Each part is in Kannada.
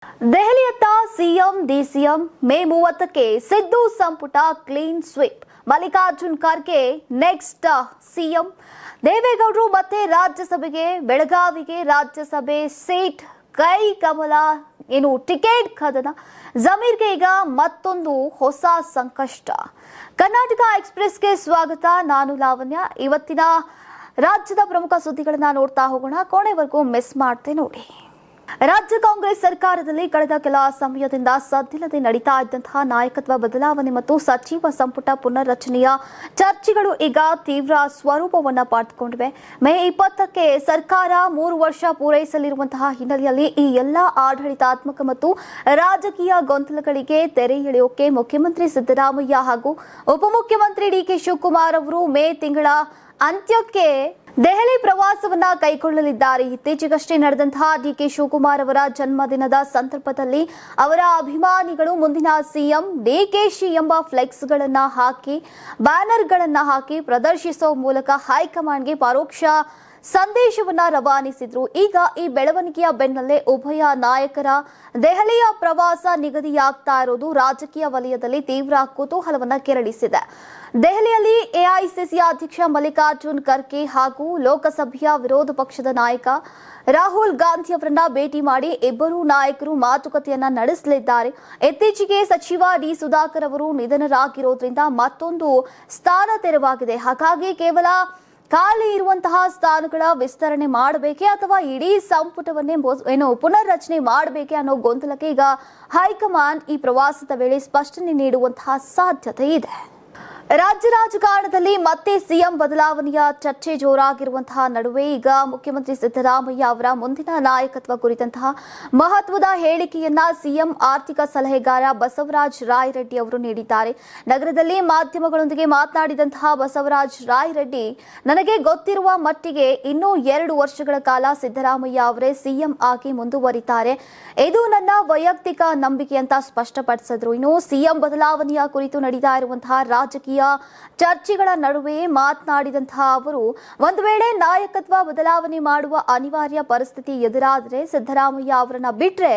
ದೆಹಲಿಯತ್ತ ಸಿಎಂ ಡಿಸಿಎಂ ಮೇ 30ಕ್ಕೆ ಸಿದ್ದು ಸಂಪುಟ clean sweep. Mallikarjun Kharge next CM. ದೇವೇಗೌಡರು ಮತ್ತೆ ರಾಜ್ಯಸಭೆಗೆ, ಬೆಳಗಾವಿಗೆ ರಾಜ್ಯಸಭೆ ಸೀಟ್ ಕೈ ಕಮಲ. ಏನು ಟಿಕೆಟ್ ಕದನ. ಜಮೀರ್ಗೆ ಈಗ ಮತ್ತೊಂದು ಹೊಸ ಸಂಕಷ್ಟ. ಕರ್ನಾಟಕ ಎಕ್ಸ್‌ಪ್ರೆಸ್ಗೆ ಸ್ವಾಗತ. ನಾನು ಲಾವಣ್ಯ. ಇವತ್ತಿನ ರಾಜ್ಯದ ಪ್ರಮುಖ ಸುದ್ದಿಗಳನ್ನ ನೋಡ್ತಾ ಹೋಗೋಣ. ಕೊನೆವರೆಗೂ ಮಿಸ್ ಮಾಡ್ತೆ ನೋಡಿ. ರಾಜ್ಯ ಕಾಂಗ್ರೆಸ್ ಸರ್ಕಾರದಲ್ಲಿ ಕಳೆದ ಕೆಲ ಸಮಯದಿಂದ ಸದ್ದಿಲ್ಲದೆ ನಡೀತಾ ಇದ್ದಂತಹ ನಾಯಕತ್ವ ಬದಲಾವಣೆ ಮತ್ತು ಸಚಿವ ಸಂಪುಟ ಪುನರ್ರಚನೆಯ ಚರ್ಚೆಗಳು ಈಗ ತೀವ್ರ ಸ್ವರೂಪವನ್ನು ಪಡೆದುಕೊಂಡಿವೆ. ಮೇ 20ಕ್ಕೆ ಸರ್ಕಾರ 3 ವರ್ಷ ಪೂರೈಸಲಿರುವಂತಹ ಹಿನ್ನೆಲೆಯಲ್ಲಿ ಈ ಎಲ್ಲಾ ಆಡಳಿತಾತ್ಮಕ ಮತ್ತು ರಾಜಕೀಯ ಗೊಂದಲಗಳಿಗೆ ತೆರೆ ಎಳೆಯೋಕೆ ಮುಖ್ಯಮಂತ್ರಿ ಸಿದ್ದರಾಮಯ್ಯ ಹಾಗೂ ಉಪಮುಖ್ಯಮಂತ್ರಿ ಡಿಕೆ ಶಿವಕುಮಾರ್ ಅವರು ಮೇ ತಿಂಗಳ ಅಂತ್ಯಕ್ಕೆ ದೆಹಲಿ ಪ್ರವಾಸವನ್ನ ಕೈಗೊಳ್ಳಲಿದ್ದಾರೆ. ಇತ್ತೀಚೆಗಷ್ಟೇ ನಡೆದಂತಹ ಡಿಕೆ ಶಿವಕುಮಾರ್ ಅವರ ಜನ್ಮದಿನದ ಸಂದರ್ಭದಲ್ಲಿ ಅವರ ಅಭಿಮಾನಿಗಳು ಮುಂದಿನ ಸಿಎಂ ಡಿಕೆಶಿ ಎಂಬ ಫ್ಲೆಕ್ಸ್ಗಳನ್ನ ಹಾಕಿ, ಬ್ಯಾನರ್ಗಳನ್ನ ಹಾಕಿ ಪ್ರದರ್ಶಿಸುವ ಮೂಲಕ ಹೈಕಮಾಂಡ್ಗೆ ಪರೋಕ್ಷ ಸಂದೇಶವನ್ನ ರವಾನಿಸಿದ್ರು. ಈಗ ಈ ಬೆಳವಣಿಗೆಯ ಬೆನ್ನಲ್ಲೇ ಉಭಯ ನಾಯಕರ ದೆಹಲಿಯ ಪ್ರವಾಸ ನಿಗದಿಯಾಗ್ತಾ ಇರೋದು ರಾಜಕೀಯ ವಲಯದಲ್ಲಿ ತೀವ್ರ ಕುತೂಹಲವನ್ನ ಕೆರಳಿಸಿದೆ. ದೆಹಲಿಯಲ್ಲಿ ಎಐಸಿಸಿ ಅಧ್ಯಕ್ಷ ಮಲ್ಲಿಕಾರ್ಜುನ್ ಖರ್ಗೆ ಹಾಗೂ ಲೋಕಸಭೆಯ ವಿರೋಧ ಪಕ್ಷದ ನಾಯಕ ರಾಹುಲ್ ಗಾಂಧಿ ಅವರನ್ನ ಭೇಟಿ ಮಾಡಿ ಇಬ್ಬರೂ ನಾಯಕರು ಮಾತುಕತೆಯನ್ನ ನಡೆಸಲಿದ್ದಾರೆ. ಇತ್ತೀಚೆಗೆ ಸಚಿವ ಡಿ ಸುಧಾಕರ್ ಅವರು ನಿಧನರಾಗಿರೋದ್ರಿಂದ ಮತ್ತೊಂದು ಸ್ಥಾನ ತೆರವಾಗಿದೆ. ಹಾಗಾಗಿ ಕೇವಲ ಖಾಲಿ ಇರುವಂತಹ ಸ್ಥಾನಗಳ ವಿಸ್ತರಣೆ ಮಾಡಬೇಕೆ ಅಥವಾ ಇಡೀ ಸಂಪುಟವನ್ನೇ ಪುನರ್ರಚನೆ ಮಾಡಬೇಕೆ ಅನ್ನೋ ಗೊಂದಲಕ್ಕೆ ಈಗ ಹೈಕಮಾಂಡ್ ಈ ಪ್ರವಾಸದ ವೇಳೆ ಸ್ಪಷ್ಟನೆ ನೀಡುವಂತಹ ಸಾಧ್ಯತೆ ಇದೆ. ರಾಜ್ಯ ರಾಜಕಾರಣದಲ್ಲಿ ಮತ್ತೆ ಸಿಎಂ ಬದಲಾವಣೆಯ ಚರ್ಚೆ ಜೋರಾಗಿರುವಂತಹ ನಡುವೆ ಈಗ ಮುಖ್ಯಮಂತ್ರಿ ಸಿದ್ದರಾಮಯ್ಯ ಅವರ ಮುಂದಿನ ನಾಯಕತ್ವ ಕುರಿತಂತಹ ಮಹತ್ವದ ಹೇಳಿಕೆಯನ್ನ ಸಿಎಂ ಆರ್ಥಿಕ ಸಲಹೆಗಾರ ಬಸವರಾಜ ರಾಯರೆಡ್ಡಿ ಅವರು ನೀಡಿದ್ದಾರೆ. ನಗರದಲ್ಲಿ ಮಾಧ್ಯಮಗಳೊಂದಿಗೆ ಮಾತನಾಡಿದಂತಹ ಬಸವರಾಜ ರಾಯರೆಡ್ಡಿ, ನನಗೆ ಗೊತ್ತಿರುವ ಮಟ್ಟಿಗೆ ಇನ್ನೂ 2 ವರ್ಷಗಳ ಕಾಲ ಸಿದ್ದರಾಮಯ್ಯ ಅವರೇ ಸಿಎಂ ಆಗಿ ಮುಂದುವರಿತಾರೆ. ಇದು ನನ್ನ ವೈಯಕ್ತಿಕ ನಂಬಿಕೆ ಅಂತ ಸ್ಪಷ್ಟಪಡಿಸಿದ್ರು. ಇನ್ನು ಸಿಎಂ ಬದಲಾವಣೆಯ ಕುರಿತು ನಡೀತಾ ಇರುವಂತಹ ರಾಜಕೀಯ ಚರ್ಚೆಗಳ ನಡುವೆ ಮಾತನಾಡಿದಂತಹ ಅವರು, ಒಂದು ವೇಳೆ ನಾಯಕತ್ವ ಬದಲಾವಣೆ ಮಾಡುವ ಅನಿವಾರ್ಯ ಪರಿಸ್ಥಿತಿ ಎದುರಾದರೆ ಸಿದ್ದರಾಮಯ್ಯ ಅವರನ್ನ ಬಿಟ್ರೆ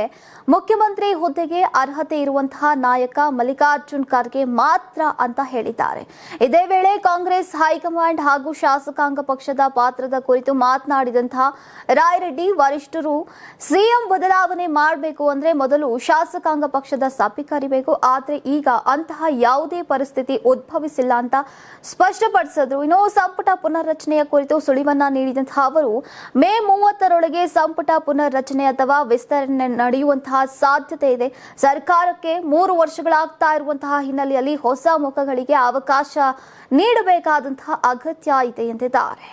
ಮುಖ್ಯಮಂತ್ರಿ ಹುದ್ದೆಗೆ ಅರ್ಹತೆ ಇರುವಂತಹ ನಾಯಕ ಮಲ್ಲಿಕಾರ್ಜುನ್ ಖರ್ಗೆ ಮಾತ್ರ ಅಂತ ಹೇಳಿದ್ದಾರೆ. ಇದೇ ವೇಳೆ ಕಾಂಗ್ರೆಸ್ ಹೈಕಮಾಂಡ್ ಹಾಗೂ ಶಾಸಕಾಂಗ ಪಕ್ಷದ ಪಾತ್ರದ ಕುರಿತು ಮಾತನಾಡಿದಂತಹ ರಾಯರೆಡ್ಡಿ, ವರಿಷ್ಠರು ಸಿಎಂ ಬದಲಾವಣೆ ಮಾಡಬೇಕು ಅಂದ್ರೆ ಮೊದಲು ಶಾಸಕಾಂಗ ಪಕ್ಷದ ಸಭೆ ಕರಿಬೇಕು. ಆದ್ರೆ ಈಗ ಅಂತಹ ಯಾವುದೇ ಪರಿಸ್ಥಿತಿ ಉದ್ಭವಿಸಿಲ್ಲ ಅಂತ ಸ್ಪಷ್ಟಪಡಿಸಿದ್ರು. ಇನ್ನು ಸಂಪುಟ ಪುನರ್ರಚನೆಯ ಕುರಿತು ಸುಳಿವನ್ನ ನೀಡಿದಂತಹ ಅವರು, ಮೇ 30ರೊಳಗೆ ಸಂಪುಟ ಪುನರ್ರಚನೆ ಅಥವಾ ವಿಸ್ತರಣೆ ನಡೆಯುವಂತಹ ಸಾಧ್ಯತೆ ಇದೆ. ಸರ್ಕಾರಕ್ಕೆ 3 ವರ್ಷಗಳಾಗ್ತಾ ಇರುವಂತಹ ಹಿನ್ನೆಲೆಯಲ್ಲಿ ಹೊಸ ಮುಖಗಳಿಗೆ ಅವಕಾಶ ನೀಡಬೇಕಾದಂತಹ ಅಗತ್ಯ ಇದೆ ಎಂದಿದ್ದಾರೆ.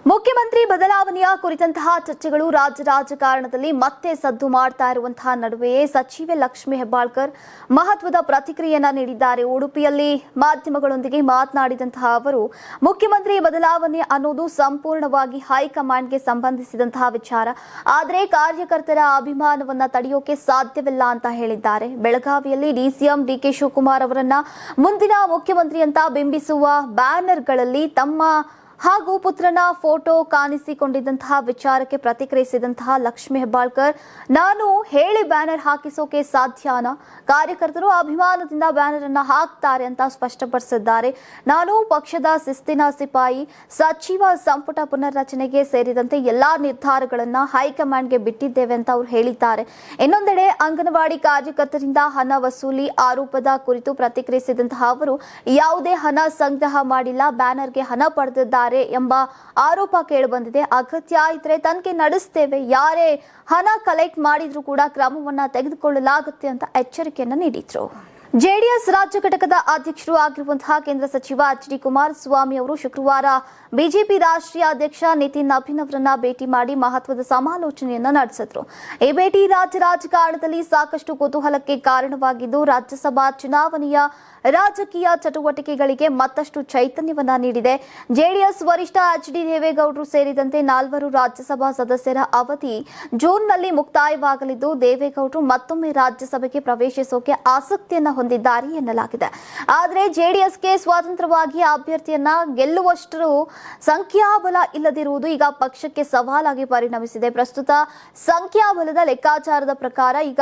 ಮುಖ್ಯಮಂತ್ರಿ ಬದಲಾವಣೆಯ ಕುರಿತಂತಹ ಚರ್ಚೆಗಳು ರಾಜ್ಯ ರಾಜಕಾರಣದಲ್ಲಿ ಮತ್ತೆ ಸದ್ದು ಮಾಡ್ತಾ ಇರುವಂತಹ ನಡುವೆಯೇ ಸಚಿವೆ ಲಕ್ಷ್ಮಿ ಹೆಬ್ಬಾಳ್ಕರ್ ಮಹತ್ವದ ಪ್ರತಿಕ್ರಿಯೆಯನ್ನ ನೀಡಿದ್ದಾರೆ. ಉಡುಪಿಯಲ್ಲಿ ಮಾಧ್ಯಮಗಳೊಂದಿಗೆ ಮಾತನಾಡಿದಂತಹ ಅವರು, ಮುಖ್ಯಮಂತ್ರಿ ಬದಲಾವಣೆ ಅನ್ನೋದು ಸಂಪೂರ್ಣವಾಗಿ ಹೈಕಮಾಂಡ್ಗೆ ಸಂಬಂಧಿಸಿದಂತಹ ವಿಚಾರ. ಆದರೆ ಕಾರ್ಯಕರ್ತರ ಅಭಿಮಾನವನ್ನ ತಡೆಯೋಕೆ ಸಾಧ್ಯವಿಲ್ಲ ಅಂತ ಹೇಳಿದ್ದಾರೆ. ಬೆಳಗಾವಿಯಲ್ಲಿ ಡಿಸಿಎಂ ಡಿಕೆ ಶಿವಕುಮಾರ್ ಅವರನ್ನ ಮುಂದಿನ ಮುಖ್ಯಮಂತ್ರಿ ಅಂತ ಬಿಂಬಿಸುವ ಬ್ಯಾನರ್ಗಳಲ್ಲಿ ತಮ್ಮ ಹಾಗೂ ಪುತ್ರನ ಫೋಟೋ ಕಾಣಿಸಿಕೊಂಡಿದ್ದಂತಹ ವಿಚಾರಕ್ಕೆ ಪ್ರತಿಕ್ರಿಯಿಸಿದಂತಹ ಲಕ್ಷ್ಮಿ ಹೆಬ್ಬಾಳ್ಕರ್, ನಾನು ಹೇಳಿ ಬ್ಯಾನರ್ ಹಾಕಿಸೋಕೆ ಸಾಧ್ಯನಾ? ಕಾರ್ಯಕರ್ತರು ಅಭಿಮಾನದಿಂದ ಬ್ಯಾನರ್ ಅನ್ನ ಹಾಕ್ತಾರೆ ಅಂತ ಸ್ಪಷ್ಟಪಡಿಸಿದ್ದಾರೆ. ನಾನು ಪಕ್ಷದ ಶಿಸ್ತಿನ ಸಿಪಾಯಿ. ಸಚಿವ ಸಂಪುಟ ಪುನರ್ರಚನೆಗೆ ಸೇರಿದಂತೆ ಎಲ್ಲಾ ನಿರ್ಧಾರಗಳನ್ನ ಹೈಕಮಾಂಡ್ಗೆ ಬಿಟ್ಟಿದ್ದೇವೆ ಅಂತ ಅವರು ಹೇಳಿದ್ದಾರೆ. ಇನ್ನೊಂದೆಡೆ ಅಂಗನವಾಡಿ ಕಾರ್ಯಕರ್ತರಿಂದ ಹಣ ವಸೂಲಿ ಆರೋಪದ ಕುರಿತು ಪ್ರತಿಕ್ರಿಯಿಸಿದಂತಹ ಅವರು, ಯಾವುದೇ ಹಣ ಸಂಗ್ರಹ ಮಾಡಿಲ್ಲ, ಬ್ಯಾನರ್ಗೆ ಹಣ ಪಡೆದಿದ್ದಾರೆ ಎಂಬ ಆರೋಪ ಕೇಳಿಬಂದಿದೆ. ಅಗತ್ಯ ಇದ್ರೆ ತನಿಖೆ ನಡೆಸ್ತೇವೆ. ಯಾರೇ ಹಣ ಕಲೆಕ್ಟ್ ಮಾಡಿದ್ರು ಕೂಡ ಕ್ರಮವನ್ನ ತೆಗೆದುಕೊಳ್ಳಲಾಗುತ್ತೆ ಅಂತ ಎಚ್ಚರಿಕೆಯನ್ನ ನೀಡಿದ್ರು. ಜೆಡಿಎಸ್ ರಾಜ್ಯ ಘಟಕದ ಅಧ್ಯಕ್ಷರು ಆಗಿರುವಂತಹ ಕೇಂದ್ರ ಸಚಿವ ಎಚ್.ಡಿ. ಕುಮಾರಸ್ವಾಮಿ ಅವರು ಶುಕ್ರವಾರ ಬಿಜೆಪಿ ರಾಷ್ಟ್ರೀಯ ಅಧ್ಯಕ್ಷ ನಿತಿನ್ ನಬೀನ್ ಅವರನ್ನ ಭೇಟಿ ಮಾಡಿ ಮಹತ್ವದ ಸಮಾಲೋಚನೆಯನ್ನ ನಡೆಸಿದ್ರು. ಈ ಭೇಟಿ ರಾಜ್ಯ ರಾಜಕಾರಣದಲ್ಲಿ ಸಾಕಷ್ಟು ಕುತೂಹಲಕ್ಕೆ ಕಾರಣವಾಗಿದ್ದು, ರಾಜ್ಯಸಭಾ ಚುನಾವಣೆಯ ರಾಜಕೀಯ ಚಟುವಟಿಕೆಗಳಿಗೆ ಮತ್ತಷ್ಟು ಚೈತನ್ಯವನ್ನ ನೀಡಿದೆ. ಜೆಡಿಎಸ್ ವರಿಷ್ಠ ಎಚ್.ಡಿ. ದೇವೇಗೌಡರು ಸೇರಿದಂತೆ 4 ರಾಜ್ಯಸಭಾ ಸದಸ್ಯರ ಅವಧಿ ಜೂನ್ನಲ್ಲಿ ಮುಕ್ತಾಯವಾಗಲಿದ್ದು, ದೇವೇಗೌಡರು ಮತ್ತೊಮ್ಮೆ ರಾಜ್ಯಸಭೆಗೆ ಪ್ರವೇಶಿಸೋಕೆ ಆಸಕ್ತಿಯನ್ನ ಹೊಂದಿದ್ದಾರೆ ಎನ್ನಲಾಗಿದೆ. ಆದರೆ ಜೆಡಿಎಸ್ಗೆ ಸ್ವತಂತ್ರವಾಗಿ ಅಭ್ಯರ್ಥಿಯನ್ನ ಗೆಲ್ಲುವಷ್ಟು ಸಂಖ್ಯಾಬಲ ಇಲ್ಲದಿರುವುದು ಈಗ ಪಕ್ಷಕ್ಕೆ ಸವಾಲಾಗಿ ಪರಿಣಮಿಸಿದೆ. ಪ್ರಸ್ತುತ ಸಂಖ್ಯಾಬಲದ ಲೆಕ್ಕಾಚಾರದ ಪ್ರಕಾರ ಈಗ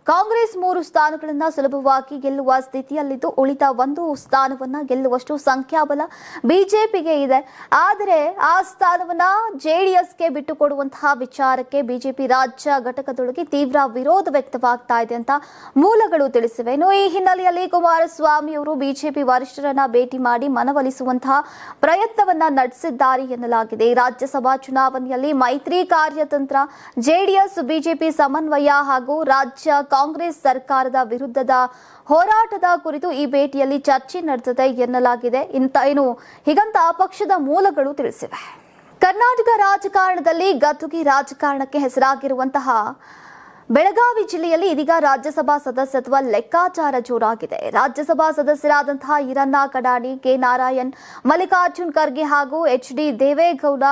ಕಾಂಗ್ರೆಸ್ 3 ಸ್ಥಾನಗಳನ್ನು ಸುಲಭವಾಗಿ ಗೆಲ್ಲುವ ಸ್ಥಿತಿಯಲ್ಲಿದ್ದು ಉಳಿದ 1 ಸ್ಥಾನವನ್ನ ಗೆಲ್ಲುವಷ್ಟು ಸಂಖ್ಯಾಬಲ ಬಿಜೆಪಿಗೆ ಇದೆ. ಆದರೆ ಆ ಸ್ಥಾನವನ್ನ ಜೆಡಿಎಸ್ಗೆ ಬಿಟ್ಟುಕೊಡುವಂತಹ ವಿಚಾರಕ್ಕೆ ಬಿಜೆಪಿ ರಾಜ್ಯ ಘಟಕದೊಳಗೆ ತೀವ್ರ ವಿರೋಧ ವ್ಯಕ್ತವಾಗ್ತಾ ಇದೆ ಅಂತ ಮೂಲಗಳು ತಿಳಿಸಿವೆ. ಇನ್ನು ಈ ಹಿನ್ನೆಲೆಯಲ್ಲಿ ಕುಮಾರಸ್ವಾಮಿ ಅವರು ಬಿಜೆಪಿ ವರಿಷ್ಠರನ್ನ ಭೇಟಿ ಮಾಡಿ ಮನವೊಲಿಸುವಂತಹ ಪ್ರಯತ್ನವನ್ನ ನಡೆಸಿದ್ದಾರೆ ಎನ್ನಲಾಗಿದೆ. ರಾಜ್ಯಸಭಾ ಚುನಾವಣೆಯಲ್ಲಿ ಮೈತ್ರಿ ಕಾರ್ಯತಂತ್ರ, ಜೆಡಿಎಸ್ ಬಿಜೆಪಿ ಸಮನ್ವಯ ಹಾಗೂ ರಾಜ್ಯ ಕಾಂಗ್ರೆಸ್ ಸರ್ಕಾರದ ವಿರುದ್ಧದ ಹೋರಾಟದ ಕುರಿತು ಈ ಭೇಟಿಯಲ್ಲಿ ಚರ್ಚೆ ನಡೆದಿದೆ ಎನ್ನಲಾಗಿದೆ. ಹೀಗಂತ ಪಕ್ಷದ ಮೂಲಗಳು ತಿಳಿಸಿವೆ. ಕರ್ನಾಟಕ ರಾಜಕಾರಣದಲ್ಲಿ ಗದ್ದುಗೆ ರಾಜಕಾರಣಕ್ಕೆ ಹೆಸರಾಗಿರುವಂತಹ ಬೆಳಗಾವಿ ಜಿಲ್ಲೆಯಲ್ಲಿ ಇದೀಗ ರಾಜ್ಯಸಭಾ ಸದಸ್ಯತ್ವ ಲೆಕ್ಕಾಚಾರ ಜೋರಾಗಿದೆ. ರಾಜ್ಯಸಭಾ ಸದಸ್ಯರಾದಂತಹ ಈರಣ್ಣ ಕಡಾಡಿ, ಕೆ ನಾರಾಯಣ್, ಮಲ್ಲಿಕಾರ್ಜುನ್ ಖರ್ಗೆ ಹಾಗೂ HD ದೇವೇಗೌಡ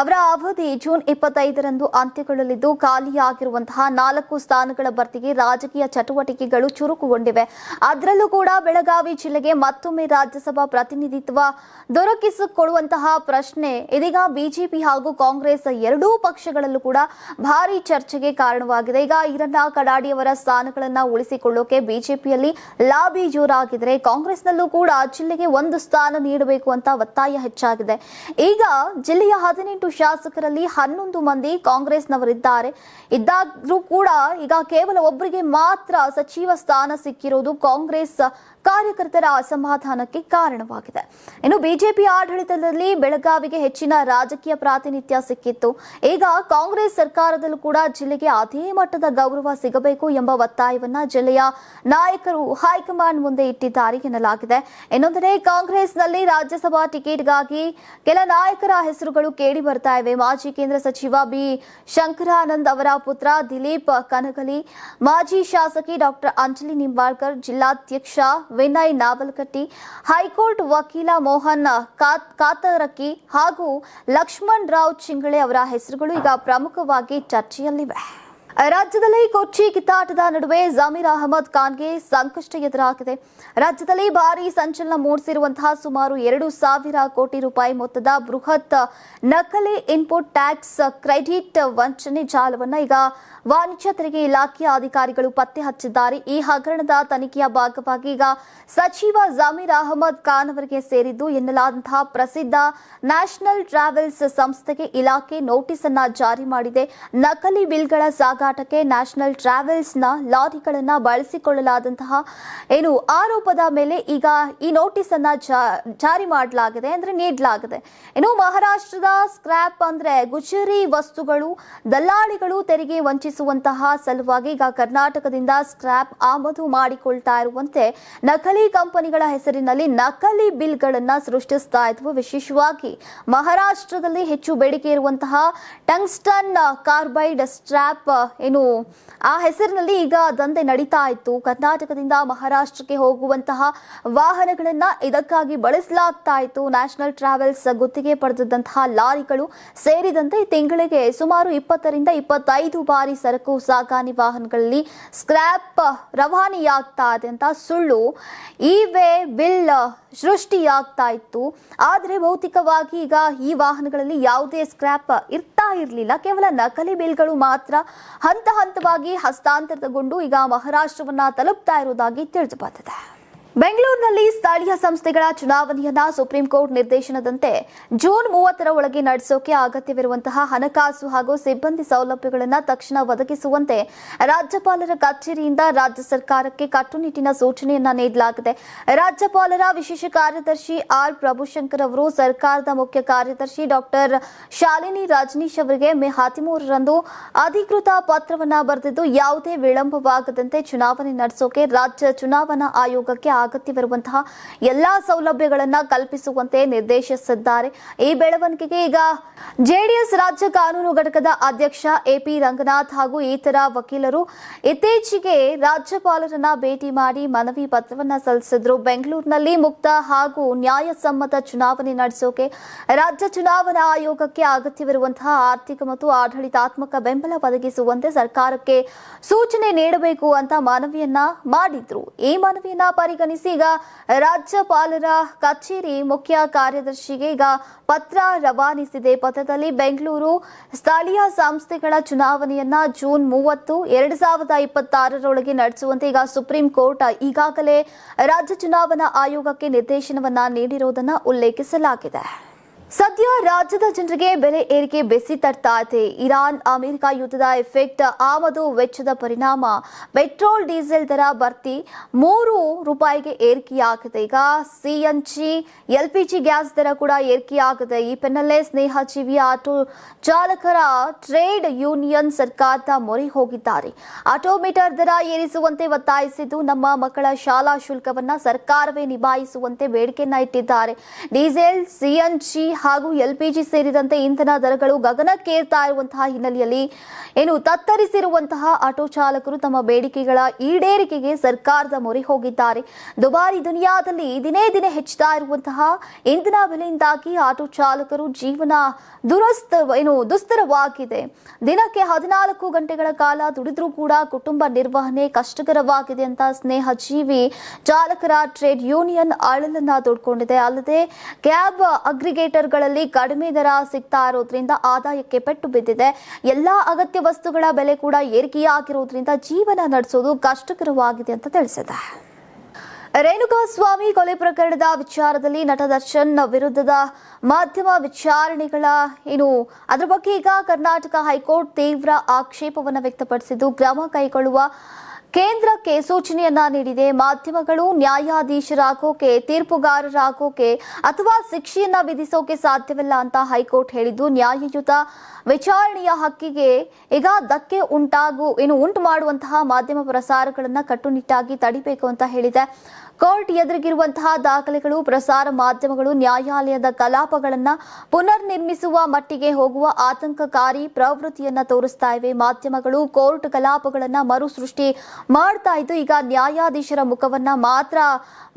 ಅವರ ಅವಧಿ ಜೂನ್ 25ರಂದು ಅಂತ್ಯಗೊಳ್ಳಲಿದ್ದು ಖಾಲಿಯಾಗಿರುವಂತಹ 4 ಸ್ಥಾನಗಳ ಭರ್ತಿಗೆ ರಾಜಕೀಯ ಚಟುವಟಿಕೆಗಳು ಚುರುಕುಗೊಂಡಿವೆ. ಅದರಲ್ಲೂ ಕೂಡ ಬೆಳಗಾವಿ ಜಿಲ್ಲೆಗೆ ಮತ್ತೊಮ್ಮೆ ರಾಜ್ಯಸಭಾ ಪ್ರಾತಿನಿಧಿತ್ವ ದೊರಕಿಸಿಕೊಡುವಂತಹ ಪ್ರಶ್ನೆ ಇದೀಗ ಬಿಜೆಪಿ ಹಾಗೂ ಕಾಂಗ್ರೆಸ್ ಎರಡೂ ಪಕ್ಷಗಳಲ್ಲೂ ಕೂಡ ಭಾರಿ ಚರ್ಚೆಗೆ ಕಾರಣವಾಗಿದೆ. ಈಗ ಈರಣ್ಣ ಕಡಾಡಿಯವರ ಸ್ಥಾನಗಳನ್ನ ಉಳಿಸಿಕೊಳ್ಳೋಕೆ ಬಿಜೆಪಿಯಲ್ಲಿ ಲಾಬಿ ಜೋರಾಗಿದ್ರೆ ಕಾಂಗ್ರೆಸ್ನಲ್ಲೂ ಕೂಡ ಜಿಲ್ಲೆಗೆ 1 ಸ್ಥಾನ ನೀಡಬೇಕು ಅಂತ ಒತ್ತಾಯ ಹೆಚ್ಚಾಗಿದೆ. ಈಗ ಜಿಲ್ಲೆಯ 18 ಶಾಸಕರಲ್ಲಿ 11 ಮಂದಿ ಕಾಂಗ್ರೆಸ್ನವರಿದ್ದಾರೆ. ಇದ್ದಾದ್ರೂ ಕೂಡ ಈಗ ಕೇವಲ ಒಬ್ಬರಿಗೆ ಮಾತ್ರ ಸಚಿವ ಸ್ಥಾನ ಸಿಕ್ಕಿರುವುದು ಕಾಂಗ್ರೆಸ್ ಕಾರ್ಯಕರ್ತರ ಅಸಮಾಧಾನಕ್ಕೆ ಕಾರಣವಾಗಿದೆ. ಇನ್ನು ಬಿಜೆಪಿ ಆಡಳಿತದಲ್ಲಿ ಬೆಳಗಾವಿಗೆ ಹೆಚ್ಚಿನ ರಾಜಕೀಯ ಪ್ರಾತಿನಿಧ್ಯ ಸಿಕ್ಕಿತ್ತು. ಈಗ ಕಾಂಗ್ರೆಸ್ ಸರ್ಕಾರದಲ್ಲೂ ಕೂಡ ಜಿಲ್ಲೆಗೆ ಅದೇ ಮಟ್ಟದ ಗೌರವ ಸಿಗಬೇಕು ಎಂಬ ಒತ್ತಾಯವನ್ನ ಜಿಲ್ಲೆಯ ನಾಯಕರು ಹೈಕಮಾಂಡ್ ಮುಂದೆ ಇಟ್ಟಿದ್ದಾರೆ ಎನ್ನಲಾಗಿದೆ. ಇನ್ನೊಂದೆಡೆ ಕಾಂಗ್ರೆಸ್ನಲ್ಲಿ ರಾಜ್ಯಸಭಾ ಟಿಕೆಟ್ಗಾಗಿ ಕೆಲ ನಾಯಕರ ಹೆಸರುಗಳು ಕೇಳಿ ಬರ್ತಾ ಇವೆ. ಮಾಜಿ ಕೇಂದ್ರ ಸಚಿವ ಬಿ ಶಂಕರಾನಂದ್ ಅವರ ಪುತ್ರ ದಿಲೀಪ್ ಕನಗಲಿ, ಮಾಜಿ ಶಾಸಕಿ ಡಾಕ್ಟರ್ ಅಂಜಲಿ ನಿಂಬಾಳ್ಕರ್, ಜಿಲ್ಲಾಧ್ಯಕ್ಷ ವಿನಯ್ ನಾವಲ್ಕಟ್ಟಿ, ಹೈಕೋರ್ಟ್ ವಕೀಲ ಮೋಹನ್ ಕಾತರಕಿ ಹಾಗೂ ಲಕ್ಷ್ಮಣ್ ರಾವ್ ಚಿಂಗಳೆ ಅವರ ಹೆಸರುಗಳು ಈಗ ಪ್ರಮುಖವಾಗಿ ಚರ್ಚೆಯಲ್ಲಿವೆ. ರಾಜ್ಯದಲ್ಲಿ ಕೊಚ್ಚಿ ಕಿತ್ತಾಟದ ನಡುವೆ ಜಮೀರ್ ಅಹಮದ್ ಖಾನ್ಗೆ ಸಂಕಷ್ಟ ಎದುರಾಗಿದೆ. ರಾಜ್ಯದಲ್ಲಿ ಭಾರೀ ಸಂಚಲನ ಮೂಡಿಸಿರುವಂತಹ ಸುಮಾರು 2,000 ಕೋಟಿ ರೂಪಾಯಿ ಮೊತ್ತದ ಬೃಹತ್ ನಕಲಿ ಇನ್ಪುಟ್ ಟ್ಯಾಕ್ಸ್ ಕ್ರೆಡಿಟ್ ವಂಚನೆ ಜಾಲವನ್ನು ಈಗ ವಾಣಿಜ್ಯ ತೆರಿಗೆ ಇಲಾಖೆಯ ಅಧಿಕಾರಿಗಳು ಪತ್ತೆ ಹಚ್ಚಿದ್ದಾರೆ. ಈ ಹಗರಣದ ತನಿಖೆಯ ಭಾಗವಾಗಿ ಈಗ ಸಚಿವ ಜಮೀರ್ ಅಹಮದ್ ಖಾನ್ ಅವರಿಗೆ ಸೇರಿದ್ದು ಎನ್ನಲಾದಂತಹ ಪ್ರಸಿದ್ಧ ನ್ಯಾಷನಲ್ ಟ್ರಾವೆಲ್ಸ್ ಸಂಸ್ಥೆಗೆ ಇಲಾಖೆ ನೋಟಿಸ್ ಅನ್ನ ಜಾರಿ ಮಾಡಿದೆ. ನಕಲಿ ಬಿಲ್ಗಳ ಸಾಗಾಟಕ್ಕೆ ನ್ಯಾಷನಲ್ ಟ್ರಾವೆಲ್ಸ್ ನ ಲಾರಿಗಳನ್ನ ಬಳಸಿಕೊಳ್ಳಲಾದಂತಹ ಆರೋಪದ ಮೇಲೆ ಈಗ ಈ ನೋಟಿಸ್ ಅನ್ನ ಜಾರಿ ಮಾಡಲಾಗಿದೆ, ಅಂದ್ರೆ ನೀಡಲಾಗಿದೆ. ಇನ್ನು ಮಹಾರಾಷ್ಟ್ರದ ಸ್ಕ್ರಾಪ್ ಅಂದ್ರೆ ಗುಜರಿ ವಸ್ತುಗಳು ದಲ್ಲಾಳಿಗಳು ತೆರಿಗೆ ವಂಚಿಸುವಂತಹ ಸಲುವಾಗಿ ಈಗ ಕರ್ನಾಟಕದಿಂದ ಸ್ಕ್ರಾಪ್ ಆಮದು ಮಾಡಿಕೊಳ್ತಾ ಇರುವಂತೆ ನಕಲಿ ಕಂಪನಿಗಳ ಹೆಸರಿನಲ್ಲಿ ನಕಲಿ ಬಿಲ್ಗಳನ್ನ ಸೃಷ್ಟಿಸ್ತಾ ಇದ್ವು. ವಿಶೇಷವಾಗಿ ಮಹಾರಾಷ್ಟ್ರದಲ್ಲಿ ಹೆಚ್ಚು ಬೇಡಿಕೆ ಇರುವಂತಹ ಟಂಗ್ಸ್ಟನ್ ಕಾರ್ಬೈಡ್ ಸ್ಟ್ರಾಪ್ ಆ ಹೆಸರಿನಲ್ಲಿ ಈಗ ದಂಧೆ ನಡೀತಾ ಇತ್ತು. ಕರ್ನಾಟಕದಿಂದ ಮಹಾರಾಷ್ಟ್ರಕ್ಕೆ ಹೋಗುವಂತಹ ವಾಹನಗಳನ್ನ ಇದಕ್ಕಾಗಿ ಬಳಸಲಾಗ್ತಾ ಇತ್ತು. ನ್ಯಾಷನಲ್ ಟ್ರಾವೆಲ್ಸ್ ಗುತ್ತಿಗೆ ಪಡೆದಿದ್ದಂತಹ ಲಾರಿಗಳು ಸೇರಿದಂತೆ ತಿಂಗಳಿಗೆ ಸುಮಾರು 20ರಿಂದ 25 ಬಾರಿ ಸರಕು ಸಾಗಾಣೆ ವಾಹನಗಳಲ್ಲಿ ಸ್ಕ್ರಾಪ್ ರವಾನೆಯಾಗ್ತಾ ಇದೆ ಅಂತ ಸುಳ್ಳು ಇ-ವೇ ಬಿಲ್ ಸೃಷ್ಟಿಯಾಗ್ತಾ ಇತ್ತು. ಆದರೆ ಭೌತಿಕವಾಗಿ ಈಗ ಈ ವಾಹನಗಳಲ್ಲಿ ಯಾವುದೇ ಸ್ಕ್ರಾಪ್ ಇರ್ತಾ ಇರಲಿಲ್ಲ. ಕೇವಲ ನಕಲಿ ಬಿಲ್ಗಳು ಮಾತ್ರ ಹಂತ ಹಂತವಾಗಿ ಹಸ್ತಾಂತರಗೊಂಡು ಈಗ ಮಹಾರಾಷ್ಟ್ರವನ್ನ ತಲುಪ್ತಾ ಇರುವುದಾಗಿ ತಿಳಿದು ಬಂದಿದೆ. ಬೆಂಗಳೂರಿನಲ್ಲಿ ಸ್ಥಳೀಯ ಸಂಸ್ಥೆಗಳ ಚುನಾವಣೆಯನ್ನ ಸುಪ್ರೀಂ ಕೋರ್ಟ್ ನಿರ್ದೇಶನದಂತೆ ಜೂನ್ 30ರ ಒಳಗೆ ನಡೆಸೋಕೆ ಅಗತ್ಯವಿರುವಂತಹ ಹಣಕಾಸು ಹಾಗೂ ಸಿಬ್ಬಂದಿ ಸೌಲಭ್ಯಗಳನ್ನು ತಕ್ಷಣ ಒದಗಿಸುವಂತೆ ರಾಜ್ಯಪಾಲರ ಕಚೇರಿಯಿಂದ ರಾಜ್ಯ ಸರ್ಕಾರಕ್ಕೆ ಕಟ್ಟುನಿಟ್ಟಿನ ಸೂಚನೆಯನ್ನ ನೀಡಲಾಗಿದೆ. ರಾಜ್ಯಪಾಲರ ವಿಶೇಷ ಕಾರ್ಯದರ್ಶಿ ಆರ್ ಪ್ರಭುಶಂಕರ್ ಅವರು ಸರ್ಕಾರದ ಮುಖ್ಯ ಕಾರ್ಯದರ್ಶಿ ಡಾಕ್ಟರ್ ಶಾಲಿನಿ ರಜನೀಶ್ ಅವರಿಗೆ ಮೇ 13ರಂದು ಅಧಿಕೃತ ಪತ್ರವನ್ನ ಬರೆದಿದ್ದು ಯಾವುದೇ ವಿಳಂಬವಾಗದಂತೆ ಚುನಾವಣೆ ನಡೆಸೋಕೆ ರಾಜ್ಯ ಚುನಾವಣಾ ಆಯೋಗಕ್ಕೆ ಅಗತ್ಯವಿರುವಂತಹ ಎಲ್ಲಾ ಸೌಲಭ್ಯಗಳನ್ನ ಕಲ್ಪಿಸುವಂತೆ ನಿರ್ದೇಶಿಸಿದ್ದಾರೆ. ಈ ಬೆಳವಣಿಗೆಗೆ ಈಗ ಜೆಡಿಎಸ್ ರಾಜ್ಯ ಕಾನೂನು ಘಟಕದ ಅಧ್ಯಕ್ಷ ಎಪಿ ರಂಗನಾಥ್ ಹಾಗೂ ಇತರ ವಕೀಲರು ಇತ್ತೀಚೆಗೆ ರಾಜ್ಯಪಾಲರನ್ನ ಭೇಟಿ ಮಾಡಿ ಮನವಿ ಪತ್ರವನ್ನ ಸಲ್ಲಿಸಿದ್ರು. ಬೆಂಗಳೂರಿನಲ್ಲಿ ಮುಕ್ತ ಹಾಗೂ ನ್ಯಾಯಸಮ್ಮತ ಚುನಾವಣೆ ನಡೆಸೋಕೆ ರಾಜ್ಯ ಚುನಾವಣಾ ಆಯೋಗಕ್ಕೆ ಅಗತ್ಯವಿರುವಂತಹ ಆರ್ಥಿಕ ಮತ್ತು ಆಡಳಿತಾತ್ಮಕ ಬೆಂಬಲ ಒದಗಿಸುವಂತೆ ಸರ್ಕಾರಕ್ಕೆ ಸೂಚನೆ ನೀಡಬೇಕು ಅಂತ ಮನವಿಯನ್ನ ಮಾಡಿದ್ರು. ಈ ಮನವಿಯನ್ನ ಪರಿಗಣಿಸಿ ಈಗ ರಾಜ್ಯಪಾಲರ ಕಚೇರಿ ಮುಖ್ಯ ಕಾರ್ಯದರ್ಶಿಗೆ ಈಗ ಪತ್ರ ರವಾನಿಸಿದೆ. ಪತ್ರದಲ್ಲಿ ಬೆಂಗಳೂರು ಸ್ಥಳೀಯ ಸಂಸ್ಥೆಗಳ ಚುನಾವಣೆಯನ್ನ ಜೂನ್ 30, 2026 ನಡೆಸುವಂತೆ ಈಗ ಸುಪ್ರೀಂ ಕೋರ್ಟ್ ಈಗಾಗಲೇ ರಾಜ್ಯ ಚುನಾವಣಾ ಆಯೋಗಕ್ಕೆ ನಿರ್ದೇಶನವನ್ನ ನೀಡಿರುವುದನ್ನು ಉಲ್ಲೇಖಿಸಲಾಗಿದೆ. ಸದ್ಯ ರಾಜ್ಯದ ಜನರಿಗೆ ಬೆಲೆ ಏರಿಕೆ ಬೆಸಿ ತಡ್ತಾ ಇದೆ. ಇರಾನ್ ಅಮೆರಿಕ ಯುದ್ಧದ ಎಫೆಕ್ಟ್, ಆಮದು ವೆಚ್ಚದ ಪರಿಣಾಮ ಪೆಟ್ರೋಲ್ ಡೀಸೆಲ್ ದರ ಭರ್ತಿ ₹3 ಏರಿಕೆಯಾಗಿದೆ. ಈಗ ಸಿಎನ್ಜಿ ಎಲ್ಪಿಜಿ ಗ್ಯಾಸ್ ದರ ಕೂಡ ಏರಿಕೆಯಾಗಿದೆ. ಈ ಬೆನ್ನಲ್ಲೇ ಸ್ನೇಹಜೀವಿ ಆಟೋ ಚಾಲಕರ ಟ್ರೇಡ್ ಯೂನಿಯನ್ ಸರ್ಕಾರದ ಮೊರೆ ಹೋಗಿದ್ದಾರೆ. ಆಟೋಮೀಟರ್ ದರ ಏರಿಸುವಂತೆ ಒತ್ತಾಯಿಸಿದ್ದು ನಮ್ಮ ಮಕ್ಕಳ ಶಾಲಾ ಶುಲ್ಕವನ್ನ ಸರ್ಕಾರವೇ ನಿಭಾಯಿಸುವಂತೆ ಬೇಡಿಕೆಯನ್ನ ಇಟ್ಟಿದ್ದಾರೆ. ಡೀಸೆಲ್, ಸಿಎನ್ಜಿ ಹಾಗೂ ಎಲ್ಪಿಜಿ ಸೇರಿದಂತೆ ಇಂಧನ ದರಗಳು ಗಗನಕ್ಕೇರ್ತಾ ಇರುವಂತಹ ಹಿನ್ನೆಲೆಯಲ್ಲಿ ತತ್ತರಿಸಿರುವಂತಹ ಆಟೋ ಚಾಲಕರು ತಮ್ಮ ಬೇಡಿಕೆಗಳ ಈಡೇರಿಕೆಗೆ ಸರ್ಕಾರದ ಮೊರೆ ಹೋಗಿದ್ದಾರೆ. ದುಬಾರಿ ದುನಿಯಾದಲ್ಲಿ ದಿನೇ ದಿನೇ ಹೆಚ್ಚುತ್ತಾ ಇರುವಂತಹ ಇಂಧನ ಬೆಲೆಯಿಂದಾಗಿ ಆಟೋ ಚಾಲಕರು ಜೀವನ ದುಸ್ತರವಾಗಿದೆ. ದಿನಕ್ಕೆ 14 ಗಂಟೆಗಳ ಕಾಲ ದುಡಿದ್ರೂ ಕೂಡ ಕುಟುಂಬ ನಿರ್ವಹಣೆ ಕಷ್ಟಕರವಾಗಿದೆ ಅಂತ ಸ್ನೇಹಜೀವಿ ಚಾಲಕರ ಟ್ರೇಡ್ ಯೂನಿಯನ್ ಅಳಲನ್ನ ತೋಡ್ಕೊಂಡಿದೆ. ಅಲ್ಲದೆ ಕ್ಯಾಬ್ ಅಗ್ರಿಗೇಟರ್ಗಳಲ್ಲಿ ಕಡಿಮೆ ದರ ಸಿಗ್ತಾ ಇರೋದ್ರಿಂದ ಆದಾಯಕ್ಕೆ ಪೆಟ್ಟು ಬಿದ್ದಿದೆ. ಎಲ್ಲಾ ಅಗತ್ಯ ವಸ್ತುಗಳ ಬೆಲೆ ಕೂಡ ಏರಿಕೆಯಾಗಿರೋದ್ರಿಂದ ಜೀವನ ನಡೆಸೋದು ಕಷ್ಟಕರವಾಗಿದೆ ಅಂತ ತಿಳಿಸಿದೆ. ರೇಣುಕಾಸ್ವಾಮಿ ಕೊಲೆ ಪ್ರಕರಣದ ವಿಚಾರದಲ್ಲಿ ನಟ ದರ್ಶನ್ ವಿರುದ್ಧದ ಮಾಧ್ಯಮ ವಿಚಾರಣೆಗಳ ಅದರ ಬಗ್ಗೆ ಈಗ ಕರ್ನಾಟಕ ಹೈಕೋರ್ಟ್ ತೀವ್ರ ಆಕ್ಷೇಪವನ್ನು ವ್ಯಕ್ತಪಡಿಸಿದ್ದು ಕ್ರಮ ಕೈಗೊಳ್ಳುವ ಕೇಂದ್ರಕ್ಕೆ ಸೂಚನೆಯನ್ನ ನೀಡಿದೆ. ಮಾಧ್ಯಮಗಳು ನ್ಯಾಯಾಧೀಶರಾಗೋಕೆ, ತೀರ್ಪುಗಾರರಾಗೋಕೆ ಅಥವಾ ಶಿಕ್ಷೆಯನ್ನ ವಿಧಿಸೋಕೆ ಸಾಧ್ಯವಿಲ್ಲ ಅಂತ ಹೈಕೋರ್ಟ್ ಹೇಳಿದ್ದು ನ್ಯಾಯಯುತ ವಿಚಾರಣೆಯ ಹಕ್ಕಿಗೆ ಈಗ ಧಕ್ಕೆ ಉಂಟು ಮಾಡುವಂತಹ ಮಾಧ್ಯಮ ಪ್ರಸಾರಗಳನ್ನ ಕಟ್ಟುನಿಟ್ಟಾಗಿ ತಡಿಬೇಕು ಅಂತ ಹೇಳಿದೆ. ಕೋರ್ಟ್ ಎದುರಿಗಿರುವಂತಹ ದಾಖಲೆಗಳು ಪ್ರಸಾರ ಮಾಧ್ಯಮಗಳು ನ್ಯಾಯಾಲಯದ ಕಲಾಪಗಳನ್ನ ಪುನರ್ ನಿರ್ಮಿಸುವ ಮಟ್ಟಿಗೆ ಹೋಗುವ ಆತಂಕಕಾರಿ ಪ್ರವೃತ್ತಿಯನ್ನ ತೋರಿಸ್ತಾ ಇವೆ. ಮಾಧ್ಯಮಗಳು ಕೋರ್ಟ್ ಕಲಾಪಗಳನ್ನ ಮರು ಸೃಷ್ಟಿ ಮಾಡ್ತಾ ಇದ್ದು ಈಗ ನ್ಯಾಯಾಧೀಶರ ಮುಖವನ್ನ ಮಾತ್ರ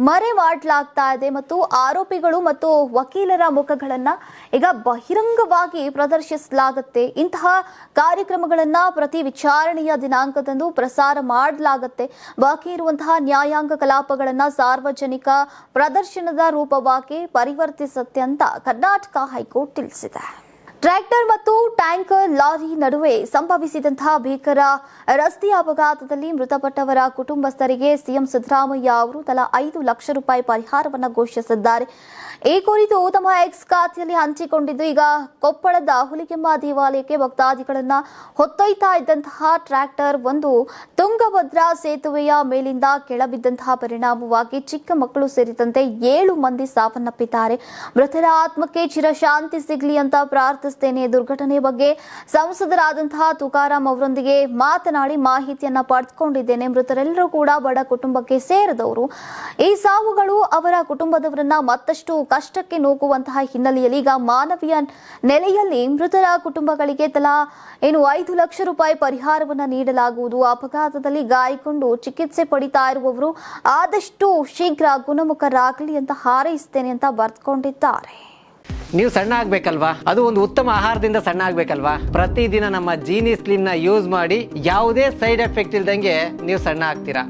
ಮರೆ ಮಾಡಲಾಗ್ತಾ ಇದೆ ಮತ್ತು ಆರೋಪಿಗಳು ಮತ್ತು ವಕೀಲರ ಮುಖಗಳನ್ನ ಈಗ ಬಹಿರಂಗವಾಗಿ ಪ್ರದರ್ಶಿಸಲಾಗುತ್ತೆ. ಇಂತಹ ಕಾರ್ಯಕ್ರಮಗಳನ್ನ ಪ್ರತಿ ವಿಚಾರಣೆಯ ದಿನಾಂಕದಂದು ಪ್ರಸಾರ ಮಾಡಲಾಗುತ್ತೆ. ಬಾಕಿ ಇರುವಂತಹ ನ್ಯಾಯಾಂಗ ಕಲಾಪಗಳನ್ನ ಸಾರ್ವಜನಿಕ ಪ್ರದರ್ಶನದ ರೂಪವಾಗಿ ಪರಿವರ್ತಿಸುತ್ತೆ ಅಂತ ಕರ್ನಾಟಕ ಹೈಕೋರ್ಟ್ ತಿಳಿಸಿದೆ. ಟ್ರ್ಯಾಕ್ಟರ್ ಮತ್ತು ಟ್ಯಾಂಕರ್ ಲಾರಿ ನಡುವೆ ಸಂಭವಿಸಿದಂತಹ ಭೀಕರ ರಸ್ತೆ ಅಪಘಾತದಲ್ಲಿ ಮೃತಪಟ್ಟವರ ಕುಟುಂಬಸ್ಥರಿಗೆ ಸಿಎಂ ಸಿದ್ದರಾಮಯ್ಯ ಅವರು ತಲಾ ₹5 ಲಕ್ಷ ಪರಿಹಾರವನ್ನು ಘೋಷಿಸಿದ್ದಾರೆ. ಈ ಕುರಿತು ತಮ್ಮ ಎಕ್ಸ್ ಖಾತೆಯಲ್ಲಿ ಹಂಚಿಕೊಂಡಿದ್ದು ಈಗ ಕೊಪ್ಪಳದ ಹುಲಿಗೆಮ್ಮ ದೇವಾಲಯಕ್ಕೆ ಭಕ್ತಾದಿಗಳನ್ನ ಹೊತ್ತೊಯ್ತಾ ಇದ್ದಂತಹ ಟ್ರ್ಯಾಕ್ಟರ್ ಒಂದು ತುಂಗಭದ್ರಾ ಸೇತುವೆಯ ಮೇಲಿಂದ ಕೆಳಬಿದ್ದಂತಹ ಪರಿಣಾಮವಾಗಿ ಚಿಕ್ಕ ಮಕ್ಕಳು ಸೇರಿದಂತೆ 7 ಮಂದಿ ಸಾವನ್ನಪ್ಪಿದ್ದಾರೆ. ಮೃತರ ಆತ್ಮಕ್ಕೆ ಚಿರಶಾಂತಿ ಸಿಗಲಿ ಅಂತ ಪ್ರಾರ್ಥಿಸುತ್ತೇನೆ. ದುರ್ಘಟನೆ ಬಗ್ಗೆ ಸಂಸದರಾದಂತಹ ತುಕಾರಾಂ ಅವರೊಂದಿಗೆ ಮಾತನಾಡಿ ಮಾಹಿತಿಯನ್ನ ಪಡೆದುಕೊಂಡಿದ್ದೇನೆ. ಮೃತರೆಲ್ಲರೂ ಕೂಡ ಬಡ ಕುಟುಂಬಕ್ಕೆ ಸೇರಿದವರು. ಈ ಸಾವುಗಳು ಅವರ ಕುಟುಂಬದವರನ್ನ ಮತ್ತಷ್ಟು ಕಷ್ಟಕ್ಕೆ ನೂಕುವಂತಹ ಹಿನ್ನೆಲೆಯಲ್ಲಿ ಈಗ ಮಾನವೀಯ ನೆಲೆಯಲ್ಲಿ ಮೃತರ ಕುಟುಂಬಗಳಿಗೆ ತಲಾ ₹5 ಲಕ್ಷ ಪರಿಹಾರವನ್ನು ನೀಡಲಾಗುವುದು. ಅಪಘಾತದಲ್ಲಿ ಗಾಯಗೊಂಡು ಚಿಕಿತ್ಸೆ ಪಡಿತಾ ಇರುವವರು ಆದಷ್ಟು ಶೀಘ್ರ ಗುಣಮುಖರಾಗಲಿ ಅಂತ ಹಾರೈಸುತ್ತೇನೆ ಅಂತ ಬರೆದುಕೊಂಡಿದ್ದಾರೆ. ನೀವು ಸಣ್ಣ ಆಗ್ಬೇಕಲ್ವಾ? ಅದು ಒಂದು ಉತ್ತಮ ಆಹಾರದಿಂದ ಸಣ್ಣ ಆಗ್ಬೇಕಲ್ವಾ? ಪ್ರತಿದಿನ ನಮ್ಮ ಜೀನಿ ಸ್ಲಿಮ್ ನ ಯೂಸ್ ಮಾಡಿ ಯಾವುದೇ ಸೈಡ್ ಎಫೆಕ್ಟ್ ಇಲ್ದಂಗೆ ನೀವು ಸಣ್ಣ ಆಗ್ತೀರಾ.